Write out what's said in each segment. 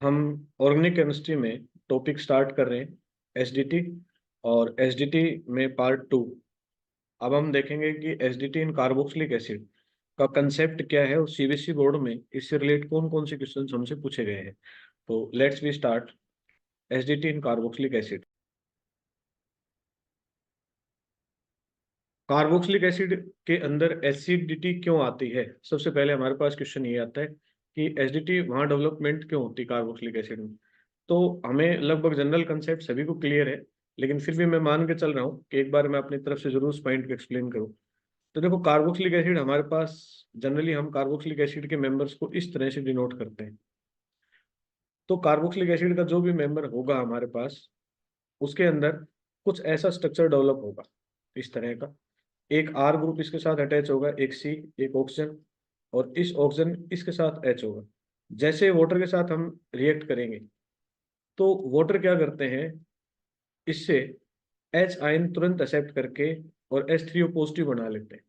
हम organic chemistry में topic start कर रहे हैं एसडीटी। और एसडीटी में पार्ट 2। अब हम देखेंगे कि एसडीटी इन कार्बोक्सिलिक एसिड का कंसेप्ट क्या है और सीबीएसई बोर्ड में इससे रिलेट कौन कौन से क्वेश्चन हमसे पूछे गए हैं। तो लेट्स वी स्टार्ट एसडीटी in carboxylic acid. Carboxylic acid के अंदर एसिडिटी क्यों आती है? सबसे पहले हमारे पास क्वेश्चन ये आता है कि एसिडिटी वहाँ डेवलपमेंट क्यों होती है कार्बोक्सिलिक एसिड में। तो हमें लगभग जनरल कंसेप्ट सभी को क्लियर है, लेकिन फिर भी मैं मान के चल रहा हूँ कि एक बार मैं अपनी तरफ से जरूर उस पॉइंट को एक्सप्लेन करूँ। तो देखो, कार्बोक्सिलिक एसिड हमारे पास जनरली हम कार्बोक्सिलिक एसिड के मेंबर्स को इस तरह से डिनोट करते हैं। तो कार्बोक्सिलिक एसिड का जो भी मेंबर होगा हमारे पास, उसके अंदर कुछ ऐसा स्ट्रक्चर डेवलप होगा इस तरह का। एक आर ग्रुप इसके साथ अटैच होगा, एक सी, एक ऑक्सीजन, और इस ऑक्सीजन इसके साथ एच होगा। जैसे वाटर के साथ हम रिएक्ट करेंगे तो वाटर क्या करते हैं, इससे एच आयन तुरंत एक्सेप्ट करके और H3O पॉजिटिव बना लेते हैं।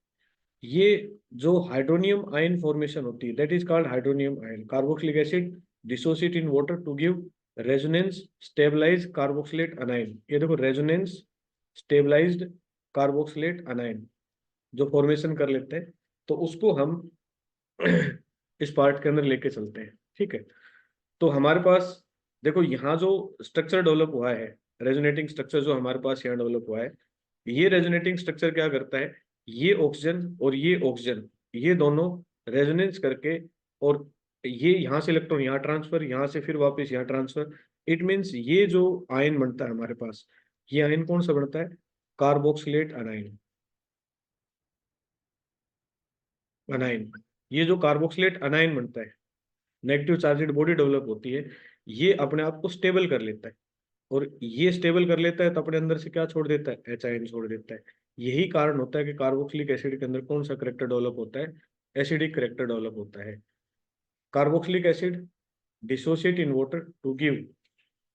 ये जो हाइड्रोनियम आयन फॉर्मेशन होती है, that is called hydronium ion. Carboxylic acid dissociate in water to give resonance stabilize carboxylate anion. ये देखो, रेजोनेंस स्टेबलाइज्ड कार्बोक्सिलेट अनाइन जो फॉर्मेशन कर लेते हैं, तो उसको हम इस पार्ट के अंदर लेके चलते हैं। ठीक है। तो हमारे पास देखो, यहाँ जो स्ट्रक्चर डेवलप हुआ है, रेजोनेटिंग स्ट्रक्चर जो हमारे पास यहाँ डेवलप हुआ है, ये रेजोनेटिंग स्ट्रक्चर क्या करता है, ये ऑक्सीजन और ये ऑक्सीजन, ये दोनों रेजोनेंस करके, और ये यहाँ से इलेक्ट्रॉन यहाँ ट्रांसफर, यहाँ से फिर वापस यहाँ ट्रांसफर। इट मीन्स ये जो आयन बनता है हमारे पास, ये आयन कौन सा बनता है? Carboxylate anion. अनाइन, ये जो कार्बोक्सिलेट अनाइन बनता है, नेगेटिव चार्जेड बॉडी डेवलप होती है, ये अपने आप को स्टेबल कर लेता है। और ये स्टेबल कर लेता है तो अपने अंदर से क्या छोड़ देता है? एच आयन छोड़ देता है। यही कारण होता है कि कार्बोक्सिलिक एसिड के अंदर कौन सा करेक्टर डेवलप होता है? एसिडिक करेक्टर डेवलप होता है। Carboxylic acid dissociate in water to give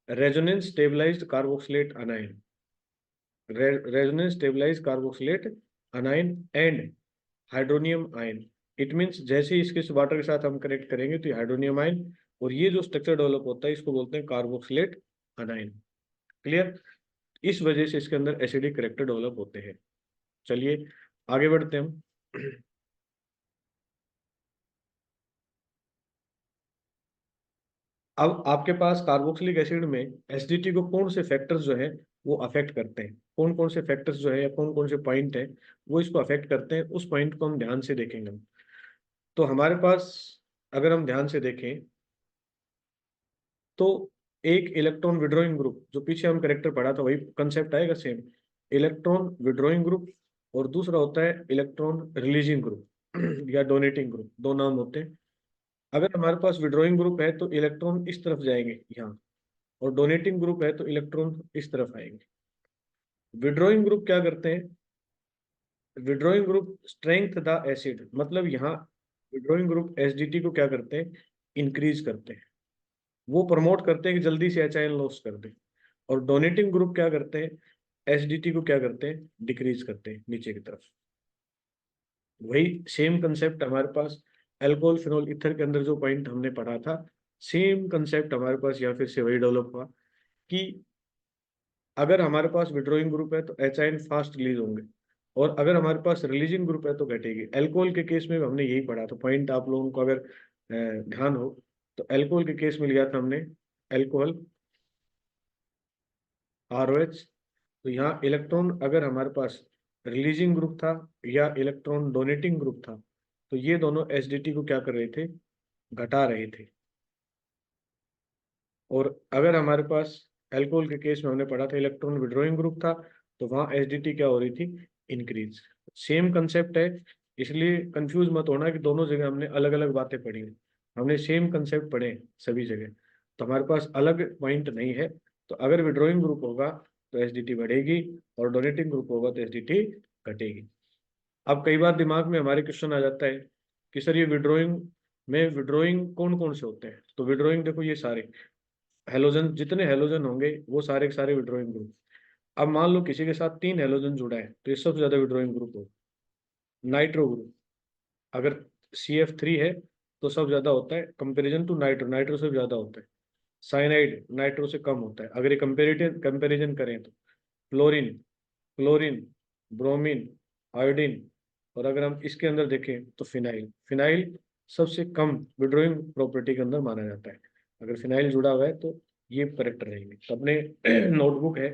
resonance stabilized carboxylate anion, resonance stabilized carboxylate anion and hydronium ion. It means जैसे ही इसके वाटर के साथ हम कनेक्ट करेंगे तो ये हाइड्रोनियम आयन, और ये जो स्ट्रक्चर डेवलप होता है इसको बोलते हैं कार्बोक्सिलेट अनाइन। क्लियर? इस वजह से इसके अंदर एसिडिक करेक्टर डेवलप होते हैं। चलिए आगे बढ़ते हैं हम। अब आपके पास कार्बोक्सिलिक एसिड में एसिडिटी को कौन से फैक्टर्स जो है वो अफेक्ट करते हैं, कौन कौन से फैक्टर्स जो है या कौन कौन से पॉइंट है वो इसको अफेक्ट करते हैं, उस पॉइंट को हम ध्यान से देखेंगे हम। तो हमारे पास अगर हम ध्यान से देखें तो एक इलेक्ट्रॉन विड्रॉइंग ग्रुप, जो पीछे हम करेक्टर पढ़ा था वही कंसेप्ट आएगा सेम, इलेक्ट्रॉन विड्रॉइंग ग्रुप, और दूसरा होता है इलेक्ट्रॉन रिलीजिंग ग्रुप या डोनेटिंग ग्रुप, दो नाम होते हैं। अगर हमारे पास विड्रॉइंग ग्रुप है तो इलेक्ट्रॉन इस तरफ जाएंगे यहाँ, और डोनेटिंग ग्रुप है तो इलेक्ट्रॉन इस तरफ आएंगे। विड्रॉइंग ग्रुप क्या करते हैं? Withdrawing group strength the acid, मतलब यहाँ विड्रॉइंग ग्रुप एसडीटी को क्या करते हैं? इंक्रीज करते हैं। वो प्रमोट करते हैं कि जल्दी से एच आयन लॉस कर दे। और डोनेटिंग ग्रुप क्या करते हैं? एसडीटी को क्या करते हैं? डिक्रीज करते हैं नीचे की तरफ। वही सेम कंसेप्ट हमारे पास एल्कोहल फिनोल ईथर के अंदर जो पॉइंट हमने पढ़ा था, सेम कंसेप्ट हमारे पास यहाँ फिर से वही डेवलप हुआ कि अगर हमारे पास विड्रॉइंग ग्रुप है तो एच आयन फास्ट रिलीज होंगे, और अगर हमारे पास रिलीजिंग ग्रुप है तो घटेगी। एल्कोहल के केस में हमने यही पढ़ा था पॉइंट, आप लोगों को अगर ध्यान हो तो एल्कोहल के केस में लिया था हमने एल्कोहल आरओएच। तो यहाँ इलेक्ट्रॉन अगर हमारे पास रिलीजिंग ग्रुप था या इलेक्ट्रॉन डोनेटिंग ग्रुप था, तो ये दोनों एसडीटी को क्या कर रहे थे? घटा रहे थे। और अगर हमारे पास एल्कोहल के केस में हमने पढ़ा था इलेक्ट्रॉन विड्रॉइंग ग्रुप था, तो वहाँ एसडीटी क्या हो रही थी? इंक्रीज। सेम कंसेप्ट है, इसलिए कंफ्यूज मत होना कि दोनों जगह हमने अलग अलग बातें पढ़ी हैं। हमने सेम कंसेप्ट पढ़े हैं सभी जगह, तो हमारे पास अलग पॉइंट नहीं है। तो अगर विड्रॉइंग ग्रुप होगा तो एसडीटी बढ़ेगी, और डोनेटिंग ग्रुप होगा तो एसडीटी घटेगी। अब कई बार दिमाग में हमारे क्वेश्चन आ जाता है कि सर ये विड्रॉइंग में विड्रॉइंग कौन कौन से होते हैं? तो विड्रॉइंग देखो, ये सारे हेलोजन, जितने हेलोजन होंगे वो सारे के सारे विड्रॉइंग ग्रुप। अब मान लो किसी के साथ 3 हेलोजन जुड़ा है तो ये सबसे ज्यादा विड्रॉइंग ग्रुप हो। नाइट्रो ग्रुप, अगर CF3 है तो सब ज्यादा होता है कंपेरिजन टू नाइट्रो, नाइट्रो से ज्यादा होता है। साइनाइड नाइट्रो से कम होता है। अगर ये कंपेरिजन करें तो फ्लोरीन, क्लोरीन, ब्रोमीन, आयोडीन, और अगर हम इसके अंदर देखें तो फिनाइल, फिनाइल सबसे कम विड्रोइंग प्रॉपर्टी के अंदर माना जाता है। अगर फिनाइल जुड़ा हुआ है तो ये करेक्ट रहेंगे। तो अपने नोटबुक है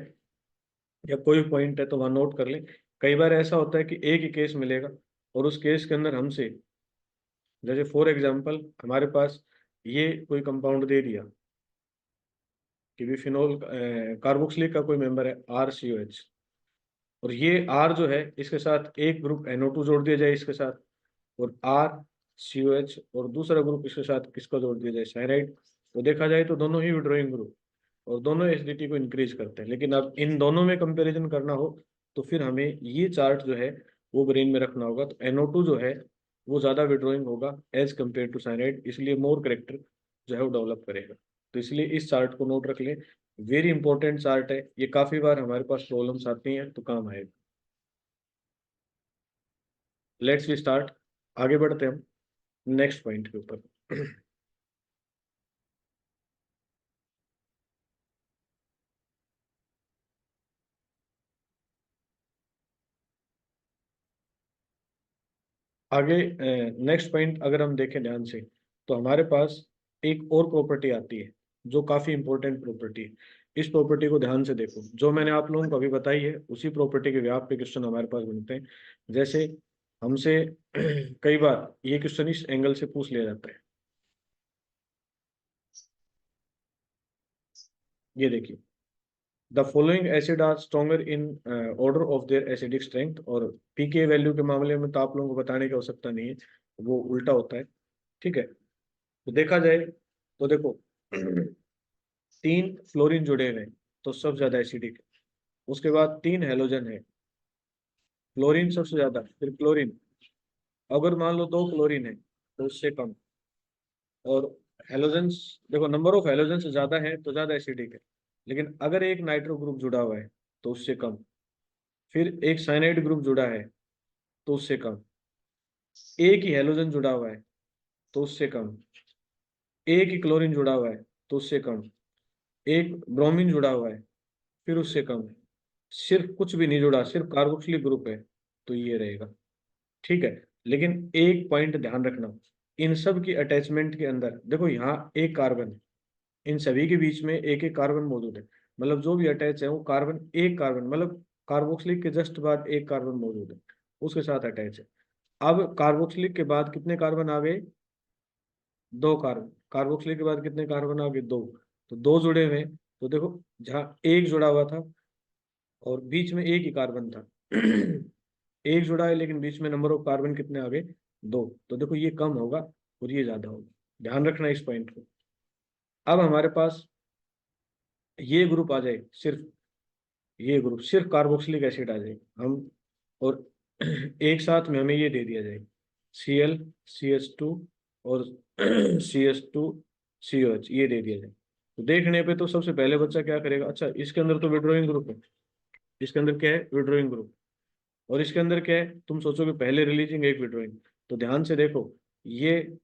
या कोई पॉइंट है तो वहाँ नोट कर लें। कई बार ऐसा होता है कि एक ही केस मिलेगा और उस केस के अंदर हमसे, जैसे फॉर एग्जांपल हमारे पास ये कोई कंपाउंड दे दिया कि बिफिनोल कार्बोक्सिलिक का कोई मेंबर है RCOH, और ये R जो है इसके साथ एक ग्रुप NO2 जोड़ दिया जाए इसके साथ, और RCOH, और दूसरा ग्रुप इसके साथ किसका जोड़ दिया जाए, साइनाइड, तो देखा जाए तो दोनों ही विड्रोइंग ग्रुप और दोनों एसिडिटी को इंक्रीज करते हैं। लेकिन अब इन दोनों में कंपैरिजन करना हो तो फिर हमें ये चार्ट जो है वो ब्रेन में रखना होगा। तो NO2 जो है वो ज़्यादा विड्रोइंग होगा एज कम्पेयर टू साइनाइड, इसलिए मोर करेक्टर जो है वो डेवलप करेगा। तो इसलिए इस चार्ट को नोट रख लें, वेरी इंपॉर्टेंट चार्ट है ये, काफ़ी बार हमारे पास प्रॉब्लम्स आती हैं तो काम आएगा। लेट्स वी स्टार्ट, आगे बढ़ते हैं हम नेक्स्ट पॉइंट के ऊपर। आगे नेक्स्ट पॉइंट अगर हम देखें ध्यान से तो हमारे पास एक और प्रॉपर्टी आती है जो काफी इंपॉर्टेंट प्रॉपर्टी है। इस प्रॉपर्टी को ध्यान से देखो, जो मैंने आप लोगों को अभी बताई है उसी प्रॉपर्टी के व्याप पे क्वेश्चन हमारे पास बनते हैं। जैसे हमसे कई बार ये क्वेश्चन इस एंगल से पूछ लिया जाता है, ये देखिए, the following acid are stronger in order of their acidic strength, और पीके वैल्यू के मामले में तो आप लोगों को बताने की आवश्यकता नहीं है, वो उल्टा होता है। ठीक है, तो देखा जाए तो देखो, तीन फ्लोरीन जुड़े हुए हैं तो सबसे ज्यादा एसिडिक, उसके बाद तीन हेलोजन है, फ्लोरीन सबसे ज्यादा, फिर क्लोरीन, अगर मान लो दो क्लोरीन है तो उससे कम, और हेलोजन्स, देखो नंबर ऑफ हेलोजन्स ज्यादा है तो ज्यादा एसिडिक है, लेकिन अगर एक नाइट्रो ग्रुप जुड़ा हुआ है तो उससे कम, फिर एक साइनाइड ग्रुप जुड़ा है तो उससे कम, एक ही हेलोजन जुड़ा हुआ है तो उससे कम, एक ही क्लोरीन जुड़ा हुआ है तो उससे कम, एक ब्रोमीन जुड़ा हुआ है फिर उससे कम, सिर्फ कुछ भी नहीं जुड़ा, सिर्फ कार्बोक्सिलिक ग्रुप है तो ये रहेगा। ठीक है, लेकिन एक पॉइंट ध्यान रखना, इन सब की अटैचमेंट के अंदर देखो यहाँ एक कार्बन है, इन सभी के बीच में एक एक कार्बन मौजूद है, मतलब जो भी अटैच है वो कार्बन, एक कार्बन मतलब कार्बोक्सिलिक के जस्ट बाद एक कार्बन मौजूद है उसके साथ अटैच है। अब कार्बोक्सिलिक के बाद कितने कार्बन आ गए, दो कार्बन, कार्बोक्सिलिक के बाद कितने कार्बन आ गए, दो, तो दो जुड़े हुए हैं। तो देखो जहाँ एक जुड़ा हुआ था और बीच में एक ही कार्बन था, एक जुड़ा है लेकिन बीच में नंबर ऑफ कार्बन कितने आ गए, दो, तो देखो ये कम होगा और ये ज्यादा होगा, ध्यान रखना इस पॉइंट को। अब हमारे पास ये ग्रुप आ जाए, सिर्फ ये ग्रुप, सिर्फ कार्बोक्सिलिक एसिड आ जाए हम, और एक साथ में हमें ये दे दिया जाए ClCH2 और CH2COH, ये दे दिया जाए, तो देखने पे तो सबसे पहले बच्चा क्या करेगा, अच्छा इसके अंदर तो विड्रोइंग ग्रुप है, इसके अंदर क्या है, विड्रोइंग ग्रुप, और इसके अंदर क्या है, तुम सोचोगे पहले रिलीजिंग एक विड्रोइंग, तो ध्यान से देखो ये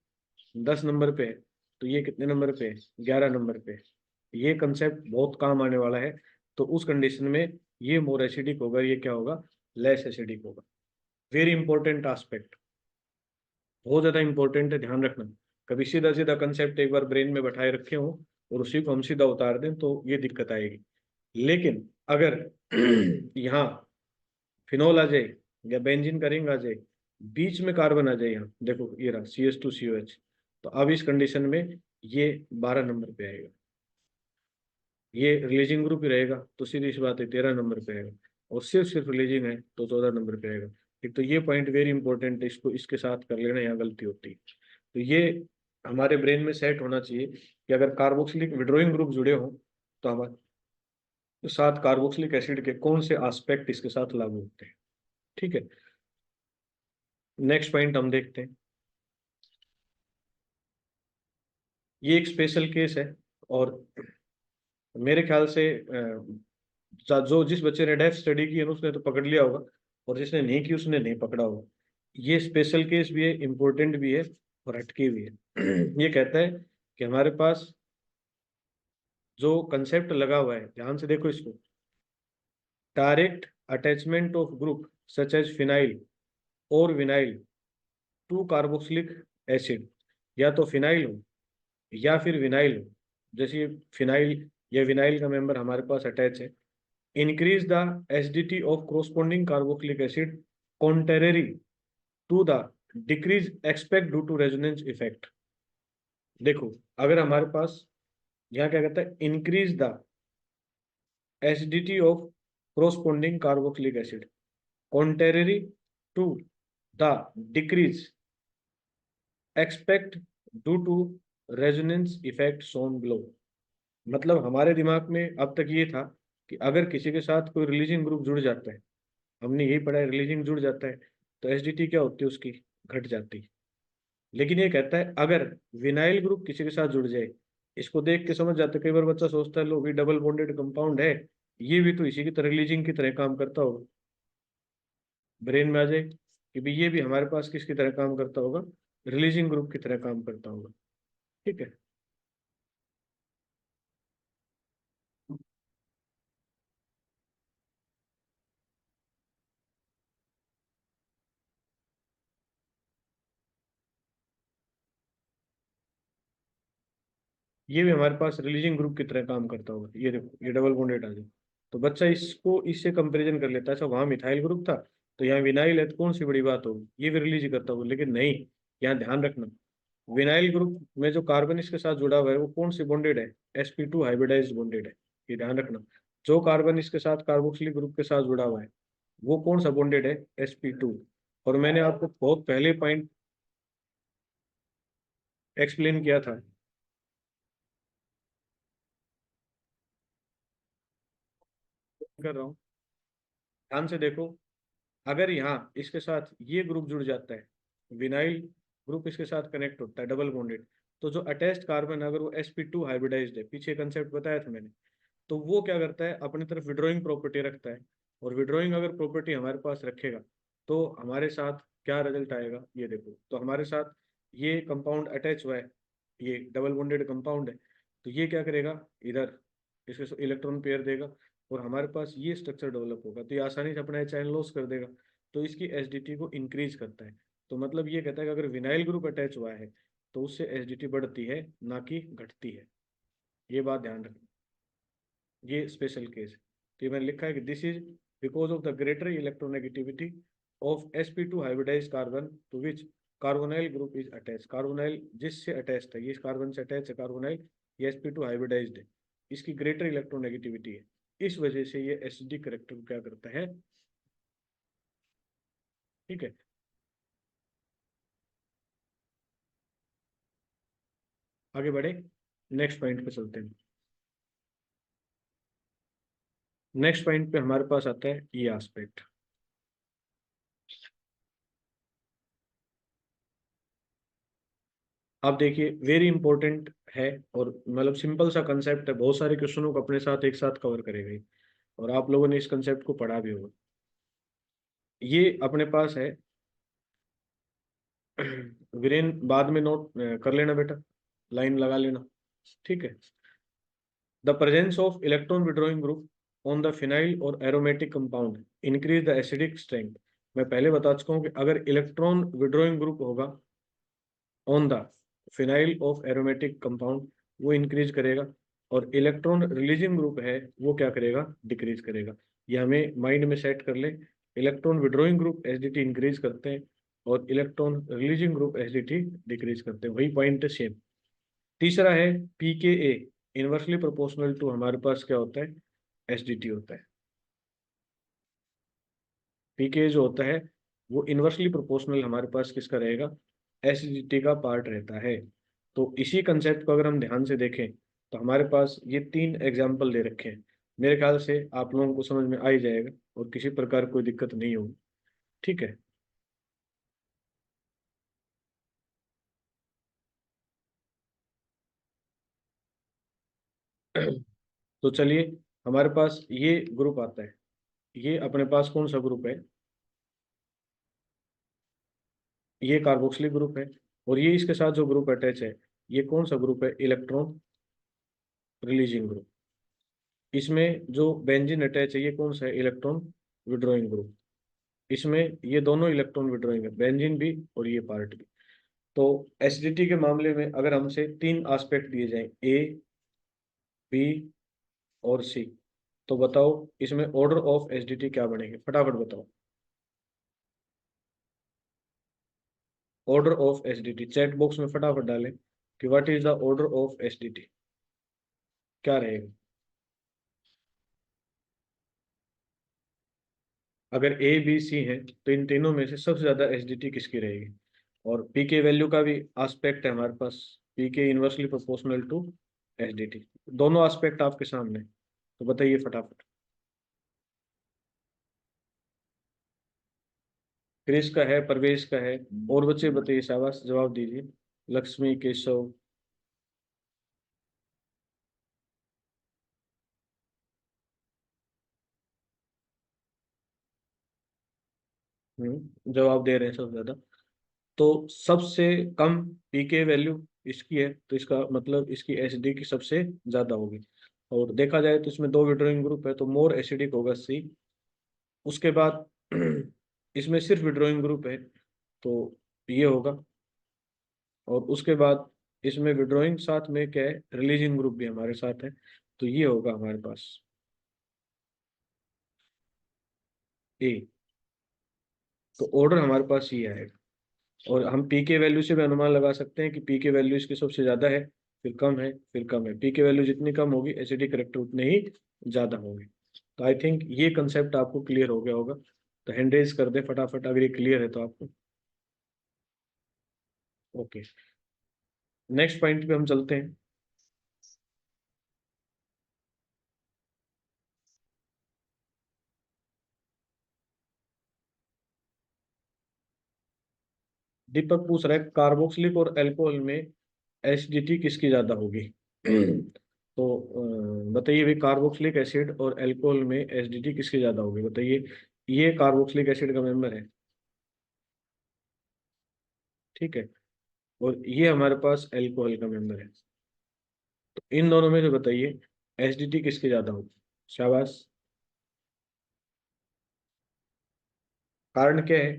10 नंबर पे है तो ये कितने नंबर पे है, 11 नंबर पे है। ये कंसेप्ट बहुत काम आने वाला है, तो उस कंडीशन में ये मोर एसिडिक होगा, ये क्या होगा, लेस एसिडिक होगा। वेरी इंपॉर्टेंट एस्पेक्ट, बहुत ज्यादा इंपॉर्टेंट है, ध्यान रखना। कभी सीधा सीधा कंसेप्ट एक बार ब्रेन में बैठाए रखे हो और उसी को हम सीधा उतार दें तो ये दिक्कत आएगी। लेकिन अगर यहाँ फिनोल आ जाए या बेंजीन का रिंग आ जाए, बीच में कार्बन आ जाए, यहाँ देखो ये रहा CH2COH, तो अब इस कंडीशन में ये 12 नंबर पे आएगा, ये रिलीजिंग ग्रुप ही रहेगा तो सीधी सी बात है 13 नंबर पे आएगा, और सिर्फ सिर्फ रिलीजिंग है तो 14 नंबर पे आएगा। एक तो ये पॉइंट वेरी इंपॉर्टेंट है, इसको इसके साथ कर लेना, यहाँ गलती होती है। तो ये हमारे ब्रेन में सेट होना चाहिए कि अगर कार्बोक्सिलिक विड्रोइंग ग्रुप जुड़े हों तो हमारे साथ कार्बोक्सिलिक एसिड के कौन से एस्पेक्ट इसके साथ लागू होते हैं। ठीक है, नेक्स्ट पॉइंट हम देखते हैं, ये एक स्पेशल केस है, और मेरे ख्याल से जो जिस बच्चे ने डेफ स्टडी की है ना, उसने तो पकड़ लिया होगा, और जिसने नहीं की उसने नहीं पकड़ा होगा। ये स्पेशल केस भी है, इम्पोर्टेंट भी है और हटके भी है। ये कहता है कि हमारे पास जो कंसेप्ट लगा हुआ है, ध्यान से देखो इसको, direct attachment of group such as phenyl और विनाइल टू कार्बोक्सिलिक एसिड, या तो फिनाइल हो या फिर विनाइल हो, जैसे फिनाइल या विनाइल का मेंबर हमारे पास अटैच है, increase the acidity of corresponding carboxylic acid contrary to the decrease expect due to resonance effect। देखो, अगर हमारे पास यहाँ क्या कहता है, increase the acidity of corresponding carboxylic acid contrary to the decrease expect due to resonance effect shown below। मतलब हमारे दिमाग में अब तक ये था कि अगर किसी के साथ कोई रिलीजिंग ग्रुप जुड़ जाता है, हमने यही पढ़ा है, रिलीजिंग जुड़ जाता है तो एसडीटी क्या होती है उसकी, घट जाती है। लेकिन ये कहता है अगर विनाइल ग्रुप किसी के साथ जुड़ जाए, इसको देख के समझ जाते हैं, कई बार बच्चा सोचता है लो भी डबल बॉन्डेड कंपाउंड है, ये भी तो इसी की तरह रिलीजिंग की तरह काम करता होगा, ब्रेन में आ जाए कि भी ये भी हमारे पास किसकी तरह काम करता होगा, रिलीजिंग ग्रुप की तरह काम करता होगा। ठीक है, ये भी हमारे पास रिलीजिंग ग्रुप की तरह काम करता होगा, ये देखो ये डबल बॉन्डेड आ जाए, तो बच्चा इसको इससे कंपैरिजन कर लेता है, अच्छा वहां मिथाइल ग्रुप था तो यहाँ विनाइल है, तो कौन सी बड़ी बात होगी, ये भी रिलीज करता होगा। लेकिन नहीं, यहाँ ध्यान रखना, विनाइल ग्रुप में जो कार्बन इसके साथ जुड़ा हुआ है वो कौन सी बॉन्डेड है, sp2 हाइब्रिडाइज्ड बॉन्डेड है, ये ध्यान रखना। जो कार्बन इसके साथ कार्बोक्सिलिक ग्रुप के साथ जुड़ा हुआ है वो कौन सा बॉन्डेड है, sp2। और मैंने आपको बहुत पहले पॉइंट एक्सप्लेन किया था, कर रहा हूँ, ध्यान से देखो, अगर यहाँ इसके साथ ये ग्रुप जुड़ जाता है, विनाइल ग्रुप इसके साथ कनेक्ट होता है डबल बॉन्डेड, तो जो अटैच्ड कार्बन अगर वो sp2 हाइब्रिडाइज्ड है, पीछे कंसेप्ट बताया था मैंने, तो वो क्या करता है अपनी तरफ विड्रॉइंग प्रॉपर्टी रखता है, और विड्रॉइंग अगर प्रॉपर्टी हमारे पास रखेगा तो हमारे साथ क्या रिजल्ट आएगा, ये देखो, तो हमारे साथ ये कंपाउंड अटैच हुआ है, ये डबल बॉन्डेड कंपाउंड है, तो ये क्या करेगा, इधर इसके इलेक्ट्रॉन पेयर देगा और हमारे पास ये स्ट्रक्चर डेवलप होगा, तो ये आसानी से अपना चैन लॉस कर देगा, तो इसकी एसडीटी को इंक्रीज करता है। तो मतलब ये कहता है कि अगर विनाइल ग्रुप अटैच हुआ है तो उससे एसडीटी बढ़ती है, ना कि घटती है, ये बात ध्यान रखना, ये स्पेशल केस है। तो ये मैंने लिखा है कि this is because of the greater electronegativity of sp2 hybridize carbon to which carbonyl group is attach, carbonyl जिससे अटैच है, ये कार्बन से अटैच है कार्बोनाइल, ये sp2 हाइब्रिडाइज्ड है, इसकी ग्रेटर इलेक्ट्रोनेगेटिविटी है, इस वजह से ये एसिडिक करेक्टर को क्या करता है। ठीक है, आगे बढ़े, नेक्स्ट पॉइंट पे चलते हैं। नेक्स्ट पॉइंट पे हमारे पास आता है ये एस्पेक्ट। आप देखिए वेरी इंपॉर्टेंट है, और मतलब सिंपल सा कंसेप्ट है, बहुत सारे क्वेश्चनों को अपने साथ एक साथ कवर करेगा ये, और आप लोगों ने इस कंसेप्ट को पढ़ा भी होगा। ये अपने पास है, वीरेन बाद में नोट कर लेना बेटा, लाइन लगा लेना। ठीक है, the presence of electron withdrawing group on the phenyl और aromatic compound increase the acidic strength. मैं पहले बता चुका हूँ कि अगर इलेक्ट्रॉन विड्रॉइंग ग्रुप होगा on the phenyl of aromatic compound, वो इंक्रीज करेगा, और इलेक्ट्रॉन रिलीजिंग ग्रुप है वो क्या करेगा, डिक्रीज करेगा। ये हमें माइंड में सेट कर ले, electron withdrawing group SDT increase करते हैं और electron releasing group SDT decrease करते हैं, वही पॉइंट है सेम। तीसरा है पीकेए, इनवर्सली प्रोपोर्शनल टू हमारे पास क्या होता है, एसडीटी होता है। पीके जो होता है वो इनवर्सली प्रोपोर्शनल हमारे पास किसका रहेगा, एसिडिटी का पार्ट रहता है। तो इसी कंसेप्ट को अगर हम ध्यान से देखें तो हमारे पास ये तीन एग्जाम्पल दे रखे हैं, मेरे ख्याल से आप लोगों को समझ में आ ही जाएगा और किसी प्रकार कोई दिक्कत नहीं होगी। ठीक है, तो चलिए, हमारे पास ये ग्रुप आता है, ये अपने पास कौन सा ग्रुप है, ये कार्बोक्सिलिक ग्रुप है, और ये इसके साथ जो ग्रुप अटैच है ये कौन सा ग्रुप है, इलेक्ट्रॉन रिलीजिंग ग्रुप। इसमें जो बेंजीन अटैच है ये कौन सा है, इलेक्ट्रॉन विड्रॉइंग ग्रुप। इसमें ये दोनों इलेक्ट्रॉन विड्रॉइंग है, बेंजीन भी और ये पार्ट भी। तो एसिडिटी के मामले में अगर हमसे तीन एस्पेक्ट दिए जाएं, ए, बी और सी, तो बताओ इसमें ऑर्डर ऑफ एसिडिटी क्या बनेंगे, फटाफट बताओ। Order of acidity chat box में फटाफट डालें कि what is the order of acidity, क्या रहेगा। अगर ए बी सी है तो इन तीनों में से सबसे ज्यादा एसिडिटी किसकी रहेगी। और पी के वैल्यू का भी एस्पेक्ट है हमारे पास, पी के इनवर्सली प्रोपोर्शनल टू एसिडिटी। दोनों एस्पेक्ट आपके सामने, तो बताइए फटाफट। क्रिस का है, परवेश का है, और बच्चे बताइए, शाबाश जवाब दीजिए। लक्ष्मी, केशव। जवाब दे रहे हैं सबसे ज्यादा। तो सबसे कम पीके वैल्यू इसकी है, तो इसका मतलब इसकी एसिडिक की सबसे ज्यादा होगी। और देखा जाए तो इसमें दो विड्रोइंग ग्रुप है, तो मोर एसिडिक होगा सी। उसके बाद इसमें सिर्फ विड्रोइंग ग्रुप है, तो ये होगा। और उसके बाद इसमें विड्रोइंग साथ में क्या है, रिलीजिंग ग्रुप भी हमारे साथ है, तो ये होगा हमारे पास ए। तो ऑर्डर हमारे पास ये आएगा। और हम पी के वैल्यू से भी अनुमान लगा सकते हैं कि पी के वैल्यू इसकी सबसे ज्यादा है, फिर कम है, फिर कम है। पी के वैल्यू जितनी कम होगी एसिडिक करेक्टर उतने ही ज्यादा होंगे। तो आई थिंक ये कंसेप्ट आपको क्लियर हो गया होगा। तो हैंड रेज कर दे फटाफट अगर ये क्लियर है तो आपको। ओके, नेक्स्ट पॉइंट पे हम चलते हैं। दीपक पूछ रहा है कार्बोक्सिलिक और अल्कोहल में एसिडिटी किसकी ज्यादा होगी। तो बताइए भाई, कार्बोक्सिलिक एसिड और अल्कोहल में एसिडिटी किसकी ज्यादा होगी, बताइए। ये कार्बोक्सिलिक एसिड का मेंबर है, ठीक है, और ये हमारे पास अल्कोहल का मेंबर है। तो इन दोनों में से बताइए एसिडिटी किसकी ज्यादा होगी। शाबाश। कारण क्या है,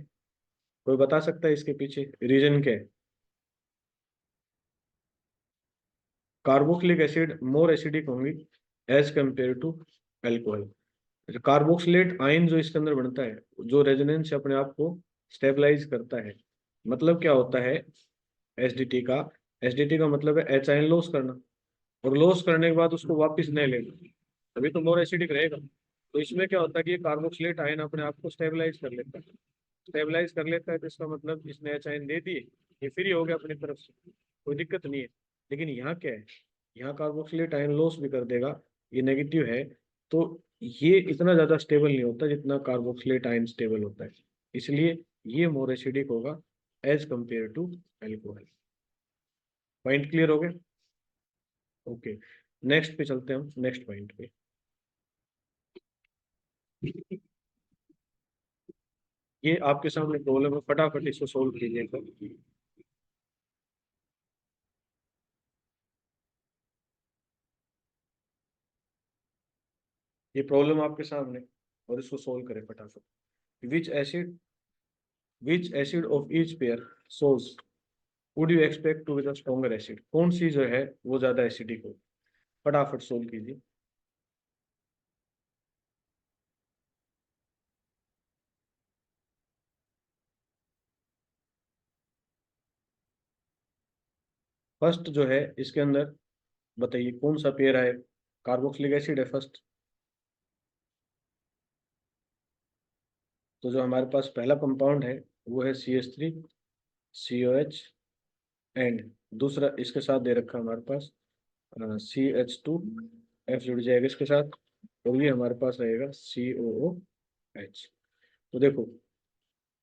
कोई बता सकता है इसके पीछे रीजन क्या है। कार्बोक्सिलिक एसिड मोर एसिडिक होंगी as compare to alcohol. Carboxylate ion जो इसके अंदर बनता है, जो रेजोनेंस से अपने आप को स्टेबलाइज करता है। मतलब क्या होता है एसडीटी का, एसडीटी का मतलब है एच आयन लॉस करना, और लॉस करने के बाद उसको वापस नहीं लेना, तभी तो मोर एसिडिक रहेगा। तो इसमें क्या होता है कि ये कार्बोक्सिलेट आयन अपने आप को स्टेबलाइज कर लेता है। स्टेबलाइज कर लेता है तो इसका मतलब इसने एच आयन दे दिए, ये फ्री हो गया अपनी तरफ से, कोई दिक्कत नहीं है। लेकिन यहाँ क्या है, यहाँ कार्बोक्सिलेट आयन लॉस भी कर देगा, ये नेगेटिव है। तो ये इतना ज्यादा स्टेबल नहीं होता जितना कार्बोक्सिलेट आयन स्टेबल होता है, इसलिए ये मोर एसिडिक होगा as compare to alcohol. Point clear हो गया। ओके, नेक्स्ट पे चलते हैं हम, नेक्स्ट पॉइंट पे। ये आपके सामने प्रॉब्लम है, फटाफट इसको सोल्व कीजिएगा। ये प्रॉब्लम आपके सामने, और इसको सोल्व करें फटाफट। Which acid, which acid of each pair souls would you expect to be the stronger acid, कौन सी जो है वो ज्यादा एसिडिक हो। फटाफट सोल्व कीजिए। फर्स्ट जो है इसके अंदर, बताइए कौन सा पेयर है, कार्बोक्सिलिक एसिड है फर्स्ट। तो जो हमारे पास पहला कंपाउंड है वो है CH3COH, एंड दूसरा इसके साथ दे रखा है हमारे पास CH2, F जुड़ जाएगा इसके साथ, और ये हमारे पास रहेगा COOH। तो देखो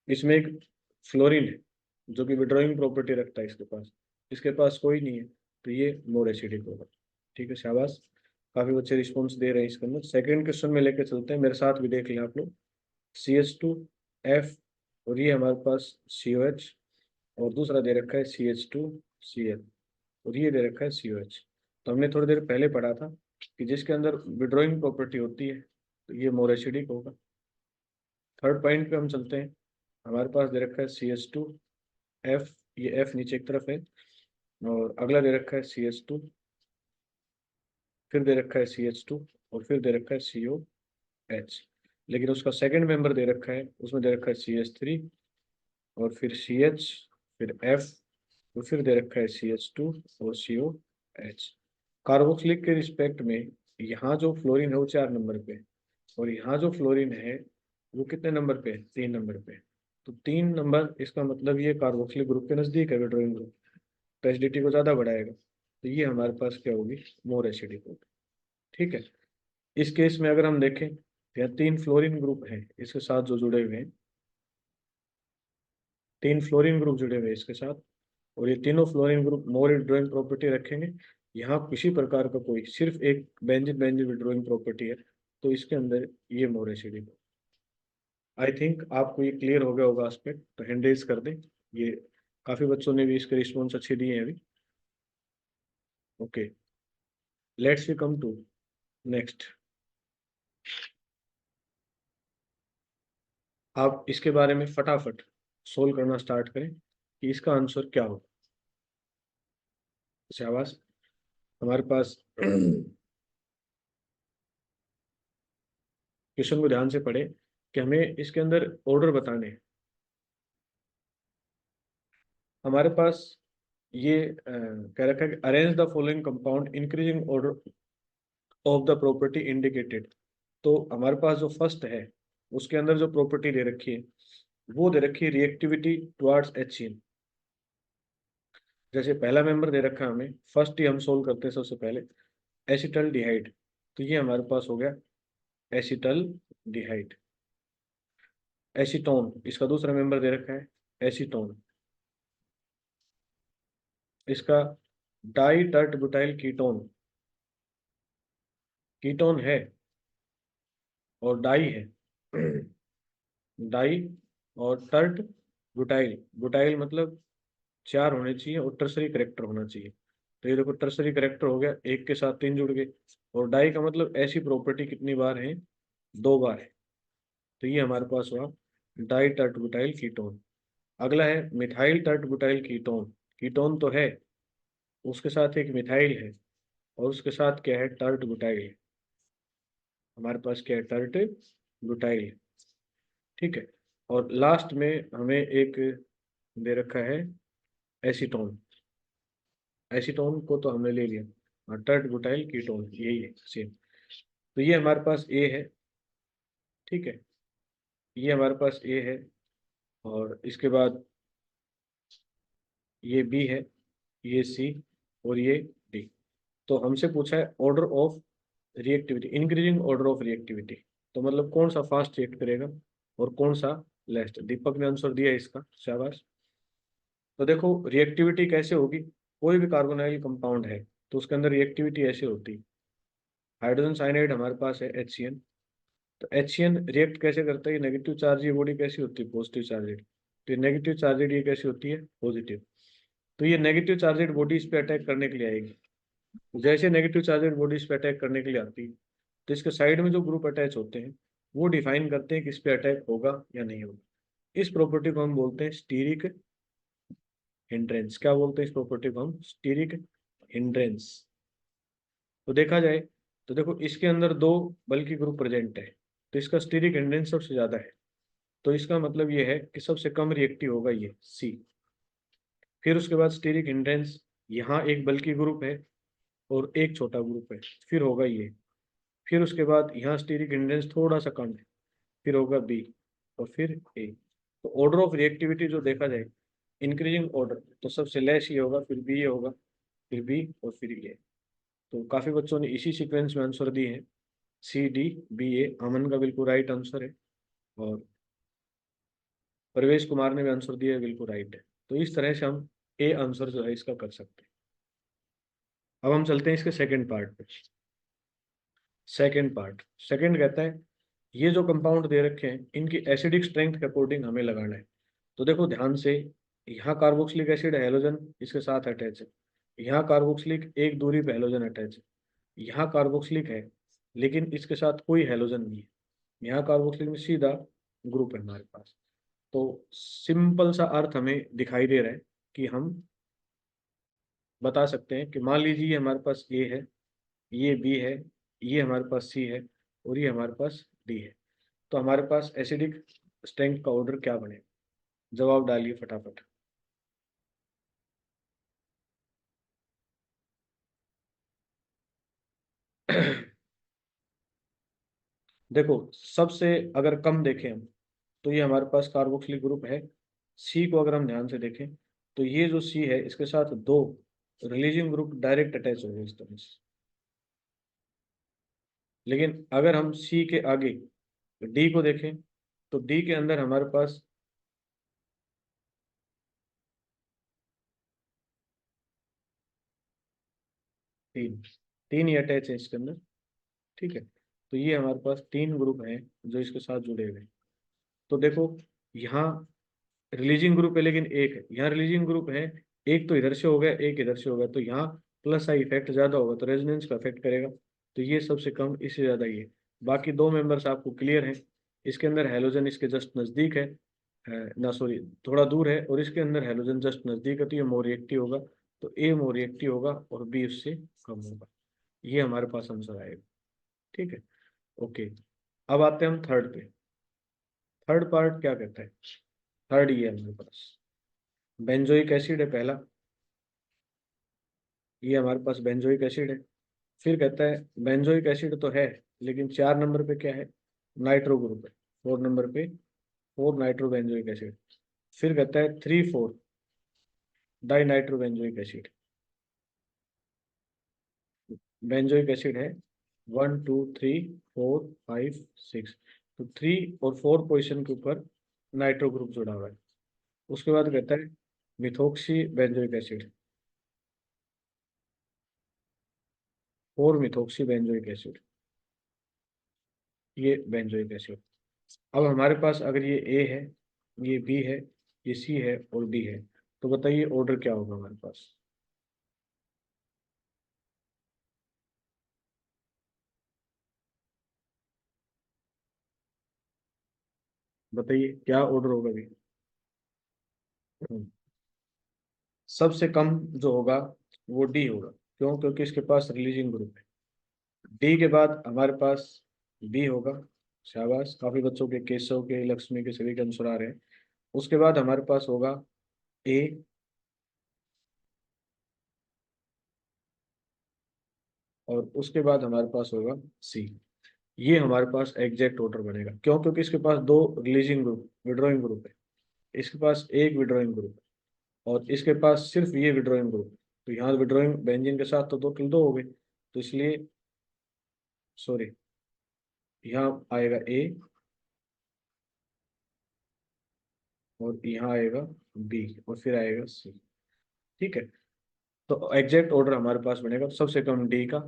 इसमें एक फ्लोरीन है जो कि विड्रॉइंग प्रॉपर्टी रखता है इसके पास कोई नहीं है, तो ये मोर एसिडिक होगा। ठीक है, शाबाश, काफी बच्चे रिस्पॉन्स दे रहे हैं इसके अंदर। सेकेंड क्वेश्चन में लेके चलते हैं, मेरे साथ भी देख लें आप लोग। CH2F, और ये हमारे पास COH, और दूसरा दे रखा है CH2Cl, और ये दे रखा है COH। तो हमने थोड़ी देर पहले पढ़ा था कि जिसके अंदर विड्रॉइंग प्रॉपर्टी होती है तो ये मोर एसिडिक होगा। थर्ड पॉइंट पे हम चलते हैं। हमारे पास दे रखा है CH2F, ये F नीचे की तरफ है, और अगला दे रखा है CH2, फिर दे रखा है CH2, और फिर दे रखा है COH। लेकिन उसका सेकंड मेंबर दे रखा है, उसमें दे रखा है CH3, और फिर CH, फिर F, और फिर दे रखा है CH2 और COH। कार्बोक्सिलिक के रिस्पेक्ट में यहाँ जो फ्लोरीन है वो 4 नंबर पे, और यहाँ जो फ्लोरीन है वो कितने नंबर पे है? 3 नंबर पे। तो 3 नंबर, इसका मतलब ये कार्बोक्सिलिक ग्रुप के नजदीक है विड्रॉइंग ग्रुप, तो एसिडिटी को ज्यादा बढ़ाएगा। तो ये हमारे पास क्या होगी? मोर एसिडिक होगी। ठीक है। इस केस में अगर हम देखें तो यहाँ 3 फ्लोरीन ग्रुप हैं इसके साथ जो जुड़े हुए हैं, 3 फ्लोरीन ग्रुप जुड़े हुए हैं इसके साथ, और ये तीनों फ्लोरीन ग्रुप मोर विड्रॉइंग प्रॉपर्टी रखेंगे। यहाँ किसी प्रकार का कोई सिर्फ एक बेंजीन बेंजीन विड्रॉइंग प्रॉपर्टी है, तो इसके अंदर ये मोर एसिडिक। आई थिंक आपको ये क्लियर हो गया होगा एस्पेक्ट, तो हैंड रेज कर दें। ये काफी बच्चों ने भी इसके रिस्पॉन्स अच्छे दिए हैं अभी। Okay, let's we come to next. आप इसके बारे में फटाफट सोल्व करना स्टार्ट करें कि इसका आंसर क्या होगा। शाबाश। हमारे पास क्वेश्चन को ध्यान से पढ़े कि हमें इसके अंदर ऑर्डर बताने हैं। हमारे पास ये कह रखा है कि arrange the following compound increasing order of the property indicated. तो हमारे पास जो फर्स्ट है उसके अंदर जो प्रॉपर्टी दे रखी है वो दे रखी है रिएक्टिविटी टुवर्ड्स HCl। जैसे पहला मेंबर दे रखा है हमें, फर्स्ट ही हम सोल्व करते हैं सबसे पहले, एसिटल डिहाइड। तो ये हमारे पास हो गया एसिटल डिहाइड। एसीटोन, इसका दूसरा मेंबर दे रखा है एसीटोन। इसका di tert butyl ketone, ketone है और डाई है। डाई और टर्ट बुटाइल, बुटाइल मतलब 4 होने चाहिए और टर्सरी करेक्टर होना चाहिए। तो ये देखो टर्सरी करेक्टर हो गया, एक के साथ 3 जुड़ गए। और डाई का मतलब ऐसी प्रॉपर्टी कितनी बार है? 2 बार है। तो ये हमारे पास हुआ डाई टर्ट बुटाइल कीटोन। अगला है methyl tert butyl ketone. Ketone तो है, उसके साथ एक मिथाइल है, और उसके साथ क्या है? Tert butyl. हमारे पास क्या है? Tert butyl. ठीक है। और लास्ट में हमें एक दे रखा है एसीटोन। एसीटोन को तो हमने ले लिया, और टर्ट बुटाइल कीटोन यही है सेम। तो ये हमारे पास ए है। ठीक है, ये हमारे पास ए है, और इसके बाद ये बी है, ये सी, और ये डी। तो हमसे पूछा है order of reactivity, increasing order of reactivity. तो मतलब कौन सा फास्ट रिएक्ट करेगा और कौन सा लेस्ट। दीपक ने आंसर दिया इसका, शाबाश। तो देखो रिएक्टिविटी कैसे होगी, कोई भी कार्बोनाइल कंपाउंड है तो उसके अंदर रिएक्टिविटी ऐसे होती है। हाइड्रोजन साइनाइड हमारे पास है HCN। तो HCN रिएक्ट कैसे करता है? नेगेटिव चार्ज ये बॉडी कैसी होती है? Positive charged. तो ये नेगेटिव चार्जेड ये कैसी होती है? पॉजिटिव। तो ये नेगेटिव चार्जेड बॉडी इस पे अटैक करने के लिए आएगी। जैसे नेगेटिव चार्जेड बॉडी इस पे अटैक करने के लिए आती है, तो इसके साइड में जो ग्रुप अटैच होते हैं वो डिफाइन करते हैं कि इस पे अटैक होगा या नहीं होगा। इस प्रॉपर्टी को हम बोलते हैं स्टीरिक हिंड्रेंस। क्या बोलते हैं इस प्रॉपर्टी को हम? Steric hindrance. तो देखा जाए तो देखो इसके अंदर 2 बल्कि ग्रुप प्रेजेंट है, तो इसका स्टीरिक हिंड्रेंस सबसे ज्यादा है। तो इसका मतलब ये है कि सबसे कम रिएक्टिव होगा ये सी। फिर उसके बाद स्टीरिक हिंड्रेंस, यहाँ एक बल्कि ग्रुप है और एक छोटा ग्रुप है, फिर होगा ये। फिर उसके बाद यहाँ स्टीरिक हिंड्रेंस थोड़ा सा कम है, फिर होगा बी, और फिर ए। तो ऑर्डर ऑफ रिएक्टिविटी जो देखा जाए इंक्रीजिंग ऑर्डर, तो सबसे लेस ये होगा, फिर बी ये होगा, फिर बी, और फिर ये। तो काफी बच्चों ने इसी सीक्वेंस में आंसर दिए हैं, CDBA। अमन का बिल्कुल राइट आंसर है, और परवेश कुमार ने भी आंसर दिया है, बिल्कुल राइट है। तो इस तरह से हम ए आंसर जो है इसका कर सकते हैं। अब हम चलते हैं इसके सेकंड पार्ट पे। सेकंड पार्ट, सेकंड कहता है ये जो कंपाउंड दे रखे हैं इनकी एसिडिक स्ट्रेंथ के अकॉर्डिंग हमें लगाना है। तो देखो ध्यान से, यहाँ कार्बोक्सिलिक एसिड है, हेलोजन इसके साथ अटैच है, यहाँ कार्बोक्सिलिक एक दूरी पे हेलोजन अटैच है, यहाँ कार्बोक्सिलिक है लेकिन इसके साथ कोई हेलोजन नहीं है, यहाँ कार्बोक्सिलिक में सीधा ग्रुप है हमारे पास। तो सिंपल सा अर्थ हमें दिखाई दे रहा है कि हम बता सकते हैं कि मान लीजिए ये हमारे पास ए है, ये बी है, ये हमारे पास सी है और ये हमारे पास डी है। तो हमारे पास एसिडिक स्ट्रेंथ का ऑर्डर क्या बनेगा? जवाब डालिए फटाफट। देखो, सबसे अगर कम देखें हम, तो ये हमारे पास कार्बोक्सिलिक ग्रुप है। सी को अगर हम ध्यान से देखें तो ये जो सी है इसके साथ दो रिलीजिंग ग्रुप डायरेक्ट अटैच हो गए इस तरह से। लेकिन अगर हम सी के आगे डी को देखें तो डी के अंदर हमारे पास तीन तीन ही अटैच है इसके अंदर। ठीक है, तो ये हमारे पास तीन ग्रुप हैं जो इसके साथ जुड़े हुए हैं। तो देखो, यहाँ रिलीजिंग ग्रुप है लेकिन एक है, यहाँ रिलीजिंग ग्रुप है, एक तो इधर से हो गया एक इधर से हो गया, तो यहाँ प्लस आई इफेक्ट ज्यादा होगा तो रेजोनेंस का इफेक्ट करेगा। तो ये सबसे कम, इससे ज्यादा ये। बाकी दो मेंबर्स आपको क्लियर हैं। इसके अंदर हेलोजन इसके जस्ट नजदीक है, ना सॉरी, थोड़ा दूर है, और इसके अंदर हेलोजन जस्ट नजदीक है, तो ये मोर रिएक्टिव होगा। तो ए मोर रिएक्टिव होगा और बी उससे कम होगा। ये हमारे पास आंसर आएगा। ठीक है, ओके। अब आते हैं हम थर्ड पे। थर्ड पार्ट क्या कहता है? थर्ड ये है हमारे पास, बेंजोइक एसिड है पहला, ये हमारे पास बेंजोइक एसिड है। फिर कहता है बेंजोइक एसिड तो है लेकिन 4 नंबर पे क्या है? नाइट्रो ग्रुप है। 4 नंबर पे 4 नाइट्रो बेंजोइक एसिड। फिर कहता है 3 4 di nitro benzoic acid. Benzoic acid है 1 2 3 4 5 6। तो 3 और 4 पोजिशन के ऊपर नाइट्रो ग्रुप जुड़ा हुआ है। उसके बाद कहता है methoxy benzoic acid, 4 methoxy benzoic acid, ये बेंजोइक एसिड। अब हमारे पास अगर ये ए है, ये बी है, ये सी है और डी है, तो बताइए ऑर्डर क्या होगा हमारे पास? बताइए क्या ऑर्डर होगा अभी? हम्म, सबसे कम जो होगा वो डी होगा। क्यों? क्योंकि इसके पास रिलीजिंग ग्रुप है। डी के बाद हमारे पास बी होगा। शाबाश, काफी बच्चों के, केशव के, लक्ष्मी के, सभी के आंसर आ रहे हैं। उसके बाद हमारे पास होगा ए, और उसके बाद हमारे पास होगा सी। ये हमारे पास एग्जैक्ट ऑर्डर बनेगा। क्यों? क्योंकि इसके पास दो रिलीजिंग ग्रुप, विड्रॉइंग ग्रुप है, इसके पास एक विड्रॉइंग ग्रुप है, और इसके पास सिर्फ ये विड्रॉइंग ग्रुप। तो यहाँ विड्रॉइंग बेंजीन के साथ तो दो किल दो हो गए, तो इसलिए सॉरी, यहाँ आएगा ए और यहाँ आएगा बी और फिर आएगा सी। ठीक है, तो एग्जैक्ट ऑर्डर हमारे पास बनेगा तो सबसे कम डी का,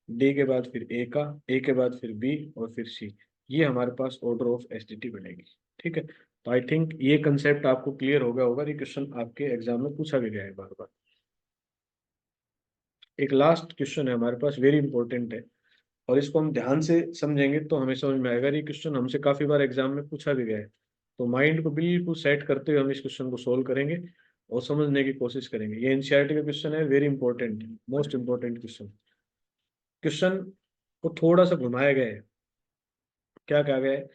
डी के बाद फिर ए का, ए के बाद फिर बी और फिर सी। ये हमारे पास ऑर्डर ऑफ एसडीटी बनेगी। ठीक है, तो आई थिंक ये कंसेप्ट आपको क्लियर हो गया होगा। ये क्वेश्चन आपके एग्जाम में पूछा भी गया है बार बार। एक लास्ट क्वेश्चन है हमारे पास, वेरी इंपॉर्टेंट है, और इसको हम ध्यान से समझेंगे तो हमें समझ में आएगा। ये क्वेश्चन हमसे काफी बार एग्जाम में पूछा भी गया है। तो माइंड को बिल्कुल सेट करते हुए हम इस क्वेश्चन को सोल्व करेंगे और समझने की कोशिश करेंगे। ये एनसीईआरटी का क्वेश्चन है, very important, most important question. Question को थोड़ा सा घुमाया गया है। क्या कहा गया है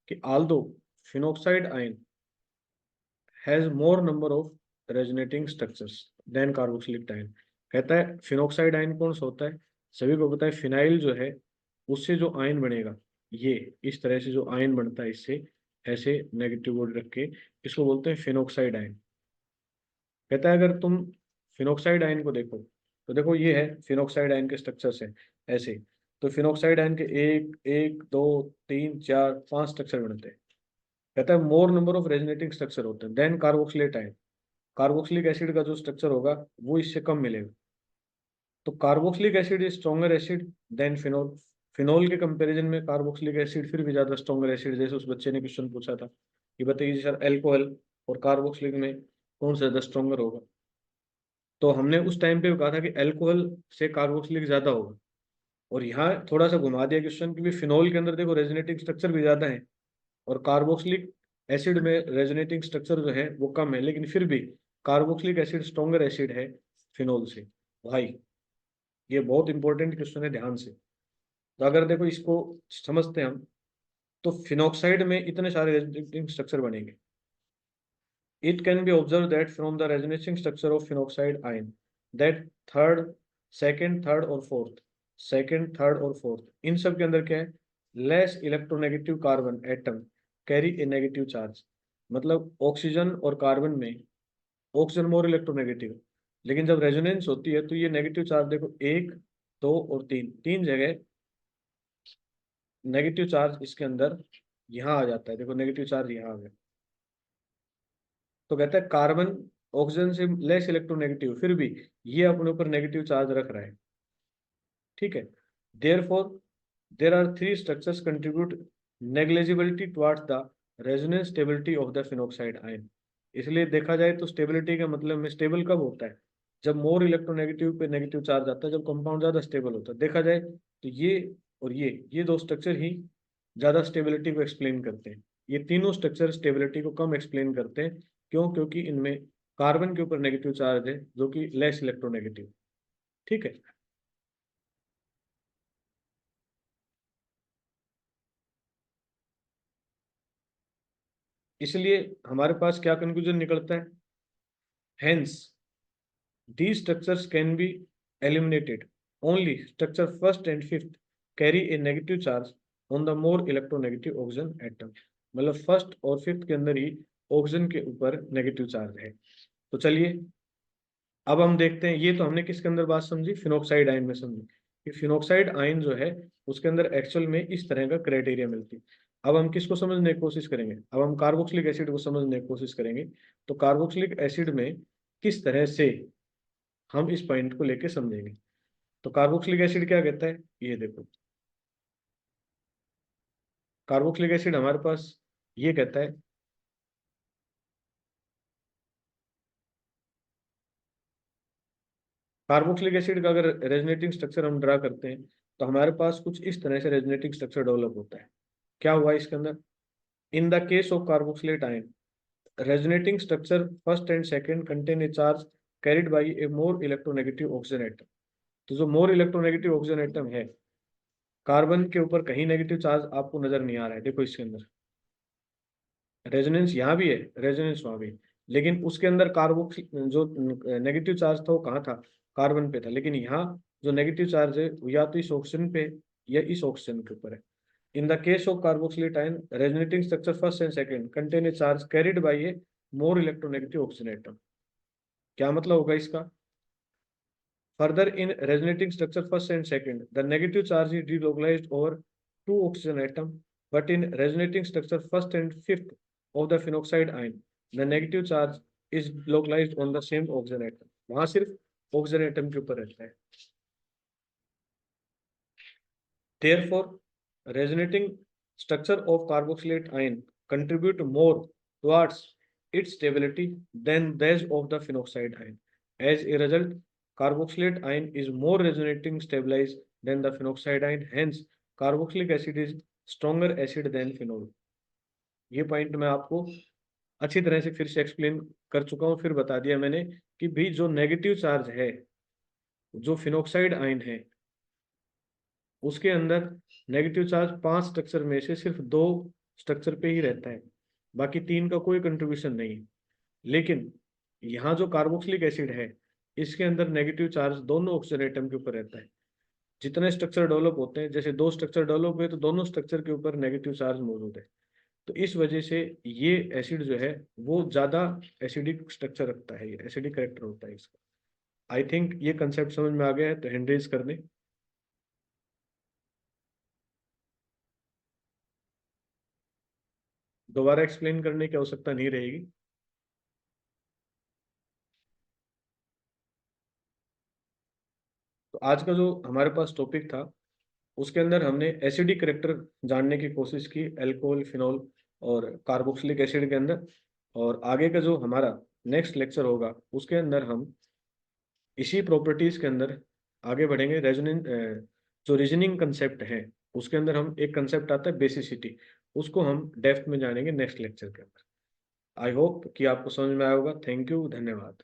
कि although phenoxide ion has more number of resonating structures than carboxylic ion. कहता है फिनोक्साइड आयन कौन सा होता है? सभी को पता है, फिनाइल जो है उससे जो आयन बनेगा, ये इस तरह से जो आयन बनता है इससे, ऐसे नेगेटिव बोर्ड रख के, इसको बोलते हैं फिनोक्साइड आयन। कहता है अगर तुम फिनोक्साइड आयन को देखो तो देखो ये है फिनोक्साइड आयन के स्ट्रक्चर्स हैं ऐसे। तो फिनोक्साइड आयन के एक एक दो तीन चार पांच स्ट्रक्चर बनते हैं। कहता है more number of resonating structure होते हैं than carboxylate ion. Carboxylic acid का जो स्ट्रक्चर होगा वो इससे कम मिलेगा। तो carboxylic acid is stronger acid than phenol. Phenol के कंपैरिजन में कार्बोक्सिलिक एसिड फिर भी ज्यादा स्ट्रॉन्गर एसिड। जैसे उस बच्चे ने क्वेश्चन पूछा था कि बताइए सर, अल्कोहल और कार्बोक्सिलिक में कौन सा ज्यादा स्ट्रॉन्गर होगा? तो हमने उस टाइम पे कहा था कि अल्कोहल से कार्बोक्सिलिक ज्यादा होगा, और यहाँ थोड़ा सा घुमा दिया क्वेश्चन, क्योंकि फिनोल के अंदर देखो रेजोनेटिंग स्ट्रक्चर भी ज्यादा है, और कार्बोक्सिलिक एसिड में रेजोनेटिंग स्ट्रक्चर जो है वो कम है, लेकिन फिर भी कार्बोक्सिलिक एसिड स्ट्रॉन्गर एसिड है फिनोल से। भाई ये बहुत इंपॉर्टेंट क्वेश्चन है, ध्यान से। तो अगर देखो इसको समझते हैं हम, तो फिनोक्साइड में इतने सारे रेजोनेटिंग स्ट्रक्चर बनेंगे। It can be observed that from the resonating structure of phenoxide ion, that third, second, third और fourth, इन सब के अंदर क्या है, less electronegative carbon atom carry ए नेगेटिव चार्ज। मतलब ऑक्सीजन और कार्बन में ऑक्सीजन मोर इलेक्ट्रोनेगेटिव, लेकिन जब रेजोनेंस होती है तो ये नेगेटिव चार्ज देखो, एक, दो और तीन, तीन जगह नेगेटिव चार्ज इसके अंदर यहाँ आ जाता है। देखो नेगेटिव चार्ज यहाँ आ गया, तो कहता है कार्बन ऑक्सीजन से लेस इलेक्ट्रोनेगेटिव, फिर भी ये अपने ऊपर नेगेटिव चार्ज रख रहा है। ठीक है, therefore there are three structures contribute negligibility towards the resonance stability of the phenoxide ion. इसलिए देखा जाए तो स्टेबिलिटी का मतलब में स्टेबल कब होता है, जब मोर इलेक्ट्रोनेगेटिव पे नेगेटिव चार्ज आता है, जब कंपाउंड ज्यादा स्टेबल होता है। देखा जाए तो ये और ये दो स्ट्रक्चर ही ज्यादा स्टेबिलिटी को एक्सप्लेन करते हैं। ये तीनों स्ट्रक्चर स्टेबिलिटी को कम एक्सप्लेन करते हैं। क्यों? क्योंकि इनमें कार्बन के ऊपर नेगेटिव चार्ज है जो कि लेस इलेक्ट्रोनेगेटिव। ठीक है, इसलिए हमारे पास क्या कंक्लूजन निकलता है, hence these structures can be eliminated, only structure first and fifth carry a negative charge on the more electronegative oxygen atom। मतलब फर्स्ट और फिफ्थ के अंदर ही ऑक्सीजन के ऊपर नेगेटिव चार्ज है। तो चलिए अब हम देखते हैं, ये तो हमने किसके अंदर बात समझी, फिनोक्साइड आयन में समझी कि फिनोक्साइड आयन जो है उसके अंदर एक्चुअल में इस तरह का क्राइटेरिया मिलती है। अब हम किसको समझने की कोशिश करेंगे, अब हम कार्बोक्सिलिक एसिड को समझने की कोशिश करेंगे। तो कार्बोक्सिलिक एसिड में किस तरह से हम इस पॉइंट को लेके समझेंगे। तो कार्बोक्सिलिक एसिड क्या कहता है, ये देखो, कार्बोक्सिलिक एसिड हमारे पास ये कहता है, कार्बोक्सिलिक एसिड का अगर रेजोनेटिंग स्ट्रक्चर हम ड्रा करते हैं तो हमारे पास कुछ इस तरह से रेजोनेटिंग स्ट्रक्चर डेवलप होता है। क्या हुआ इसके अंदर, in the case of carboxylate ion resonating structure first and second contain a charge carried by a more electronegative oxygen atom। तो जो मोर इलेक्ट्रोनेगेटिव ऑक्सीजन एटम है, कार्बन के ऊपर कहीं नेगेटिव चार्ज आपको नजर नहीं आ रहा है। देखो इसके अंदर रेजोनेंस यहाँ भी है, रेजोनेंस वहां भी है, लेकिन उसके अंदर कार्बोक्सी जो नेगेटिव चार्ज था वो कहाँ था, कार्बन पे था। लेकिन यहाँ जो नेगेटिव चार्ज है वो या तो इस ऑक्सीजन पे या इस ऑक्सीजन के ऊपर है। In the case of carboxylate ion, resonating structure first and second contain a charge carried by a more electronegative oxygen atom। क्या मतलब होगा इसका, further in resonating structure first and second the negative charge is delocalized over two oxygen atom, but in resonating structure first and fifth of the phenoxide ion the negative charge is localized on the same oxygen atom। वहां सिर्फ oxygen atom के ऊपर रहता है। Therefore, resonating structure of carboxylate ion contribute more towards its stability than those of the phenoxide ion। As a result, carboxylate ion is more resonating stabilized than the phenoxide ion. Hence, carboxylic acid is stronger acid than phenol। ये point मैं आपको अच्छी तरह से फिर से explain कर चुका हूँ, फिर बता दिया मैंने कि भी जो नेगेटिव चार्ज है, जो फिनोक्साइड आयन है उसके अंदर नेगेटिव चार्ज पांच स्ट्रक्चर में से सिर्फ दो स्ट्रक्चर पे ही रहता है, बाकी तीन का कोई कंट्रीब्यूशन नहीं है। लेकिन यहाँ जो कार्बोक्सिलिक एसिड है इसके अंदर नेगेटिव चार्ज दोनों ऑक्सीजन एटम के ऊपर रहता है। जितने स्ट्रक्चर डेवलप होते हैं, जैसे दो स्ट्रक्चर डेवलप हुए तो दोनों स्ट्रक्चर के ऊपर नेगेटिव चार्ज मौजूद है। तो इस वजह से ये एसिड जो है वो ज्यादा एसिडिक स्ट्रक्चर रखता है, ये एसिडिक करेक्टर होता है इसका। आई थिंक ये कंसेप्ट समझ में आ गया है, तो हैंड रेज कर दें। दोबारा एक्सप्लेन करने की आवश्यकता नहीं रहेगी। तो आज का जो हमारे पास टॉपिक था उसके अंदर हमने एसिडिक करेक्टर जानने की कोशिश की, अल्कोहल, फिनॉल और कार्बोक्सिलिक एसिड के अंदर। और आगे का जो हमारा नेक्स्ट लेक्चर होगा उसके अंदर हम इसी प्रॉपर्टीज के अंदर आगे बढ़ेंगे। रेजोनेंस जो रीजनिंग कंसेप्ट है उसके अंदर हम एक कंसेप्ट आता है बेसिसिटी, उसको हम डेप्थ में जानेंगे नेक्स्ट लेक्चर के अंदर। आई होप कि आपको समझ में आया होगा। थैंक यू, धन्यवाद।